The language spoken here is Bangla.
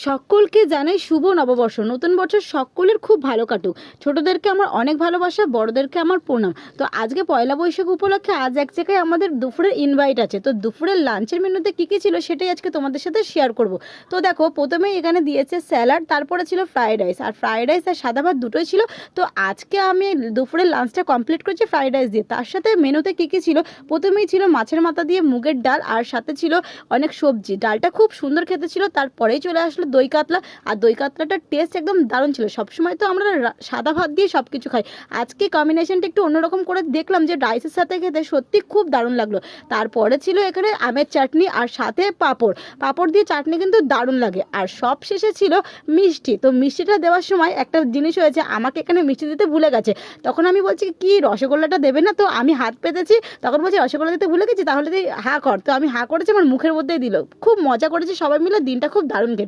সকলকে জানাই শুভ নববর্ষ। নতুন বছর সকলের খুব ভালো কাটুক। ছোটদেরকে আমার অনেক ভালোবাসা, বড়দেরকে আমার প্রণাম। তো আজকে পয়লা বৈশাখ উপলক্ষে আজ এক জায়গায় আমাদের দুপুরের ইনভাইট আছে। তো দুপুরের লাঞ্চের মেনুতে কী কী ছিল সেটাই আজকে তোমাদের সাথে শেয়ার করব। তো দেখো, প্রথমেই এখানে দিয়েছে স্যালাড, তারপরে ছিল ফ্রাইড রাইস, আর ফ্রাইড রাইস আর সাদা ভাত দুটোই ছিল। তো আজকে আমি দুপুরের লাঞ্চটা কমপ্লিট করেছি ফ্রাইড রাইস দিয়ে। তার সাথে মেনুতে কী কী ছিল, প্রথমেই ছিল মাছের মাথা দিয়ে মুগের ডাল, আর সাথে ছিল অনেক সবজি। ডালটা খুব সুন্দর খেতে ছিল। তারপরেই চলে আসলো দই কাতলা, আর দই কাতলাটার টেস্ট একদম দারুণ ছিল। সবসময় তো আমরা সাদা ভাত দিয়ে সব কিছু খাই, আজকে কম্বিনেশনটা একটু অন্যরকম করে দেখলাম যে রাইসের সাথে খেতে সত্যি খুব দারুণ লাগলো। তারপরে ছিল এখানে আমের চাটনি, আর সাথে পাঁপড়। পাঁপড় দিয়ে চাটনি কিন্তু দারুণ লাগে। আর সব শেষে ছিল মিষ্টি। তো মিষ্টিটা দেওয়ার সময় একটা জিনিস হয়েছে, আমাকে এখানে মিষ্টি দিতে ভুলে গেছে। তখন আমি বলছি কি রসগোল্লাটা দেবে না, তো আমি হাত পেতেছি, তখন বলছি রসগোল্লা দিতে ভুলে গেছি, তাহলে তুই হা কর। তো আমি হা করেছি, আমার মুখের মধ্যেই দিল। খুব মজা করেছি সবাই মিলে, দিনটা খুব দারুণ কেটেছে।